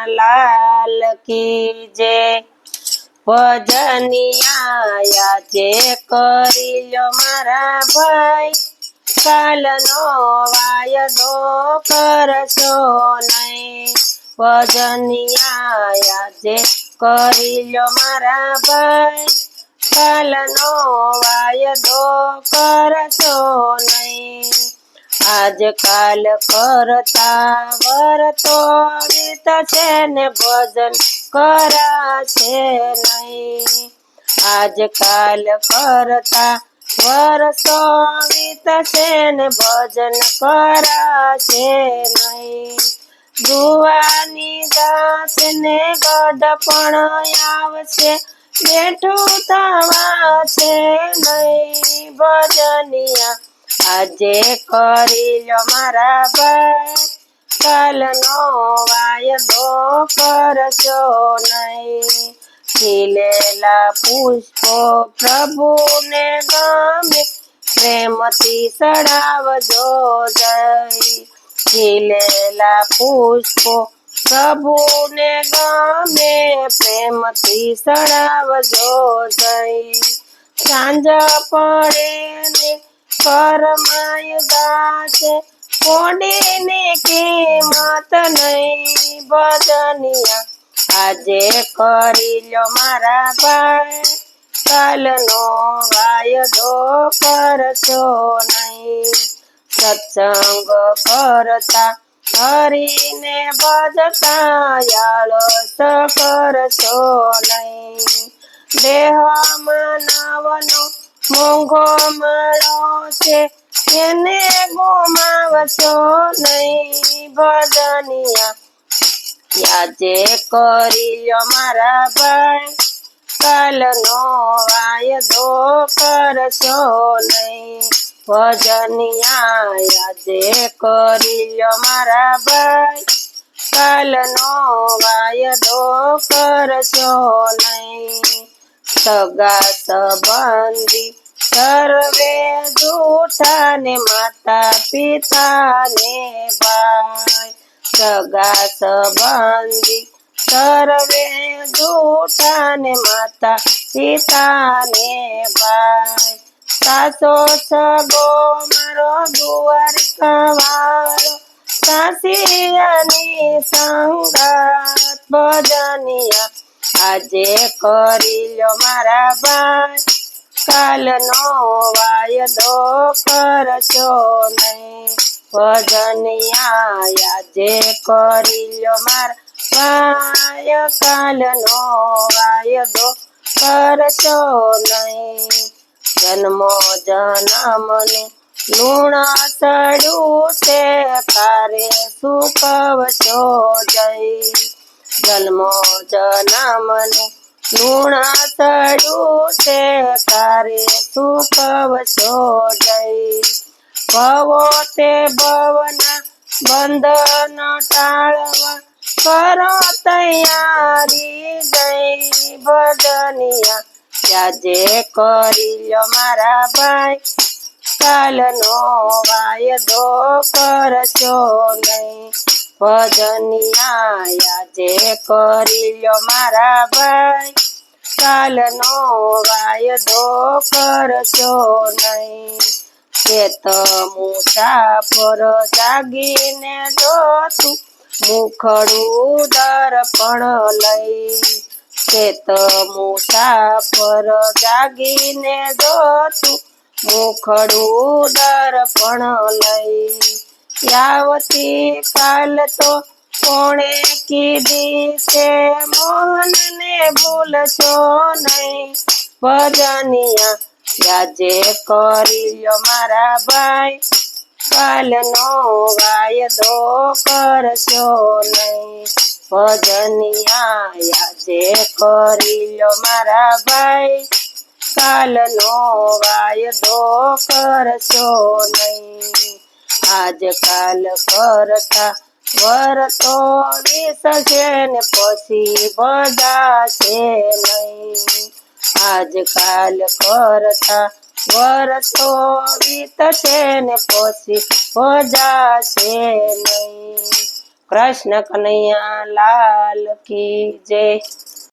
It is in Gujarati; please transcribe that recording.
લાલ કી જય। ભજનિયા જે કરી લ્યો મારા ભાઈ, કાલનો વાયદો કરશો નહીં। ભજનિયા જે કરી લ્યો મારા ભાઈ, કાલનો વાયદો કરશો નહીં। આજકાલ કરતા વર્તો વીતશે ને ભજન કરાશે નહીં। આજકાલ કરતા વર્ષો વીતશે ને ભજન કરાશે નહીં। જુવાની જાત ને ગડપણ આવશે, બેઠું થવાશે નહીં। ભજનિયા આજે કરી લ્યો મારા ભાઈ, કાલનો વાયદો કરશો નહીં। ખીલેલા પુષ્પો પ્રભુને ગમે, પ્રેમથી ચડાવજો જય। ખીલેલા પુષ્પો પ્રભુને ગમે, પ્રેમથી ચડાવજો જય। સાંજ પડે ને કરમાય ગાશે, કોડીની કિંમત નહીં। ભજનિયા આજે કરી લ્યો મારા ભાઈ, કાલનો વાયદો કરશો નહીં। સત્સંગ કરતા હરીને ભજતા આળસ કરશો નહીં। દેહ માનવનો મોંઘો મળો છે, એને ગુમાવશો નહીં। ભજનિયા આજે કરી લ્યો મારા ભાઈ, કાલનો વાયદો કરશો નહીં। ભજનિયા આજે કરી લ્યો મારા ભાઈ, કાલનો વાયદો કરશો નહીં। સગા સંબંધી સર્વે જૂઠા ને માતા પિતા ને ભાઈ। સગા સંબંધી સર્વે જૂઠા ને માતા પિતા ને ભાઈ। સાસો સગો મારો દ્વારકાવાળો, સાસિયાની સંગાત। ભજનિયા આજે કરી લ્યો મારા ભાઈ, કાલનો વાયદો કરશો નહીં। ભજનિયા આજે કરી લ્યો મારા ભાઈ, કાલનો વાયદો કરશો નહીં। જન્મો જન્મનું લુણ ચડ્યું છે, તારે સુકવશો જય। જન્મો જન્મનું લુણ ચડ્યું છે, તારે સુકવશો જય। ભવો તે ભવના બંધન ટાળવા કરો તૈયારી જય। ભજનિયા આજે કરી લ્યો મારા ભાઈ, કાલનો વાયદો કરશો નહીં। ભજનિયા આજે કરી લ્યો મારા ભાઈ, કાલનો વાયદો કરશો નહીં। ચેત મુસાફર જાગીને જોતું, મુખડું દર્પણ લઈ। ચેત મુસાફર જાગીને જોતું, મુખડું દર્પણ લઈ। યાવતી કાલ તો કોણે કીધી છે, મોહનને ભૂલશો નહીં। ભજનિયા આજે કરી લ્યો મારા ભાઈ, કાલનો વાયદો કરશો નહીં। ભજનિયા આજે કરી લ્યો મારા ભાઈ, કાલનો વાયદો કરશો નહીં। આજકાલ કરતા વર્તો વિસશે ને પછી બધાશે નહીં। આજકાલ કરતા વર્ષો વીતશે ને પછી બધાશે નહીં। કૃષ્ણ કનૈયા લાલ કી જય।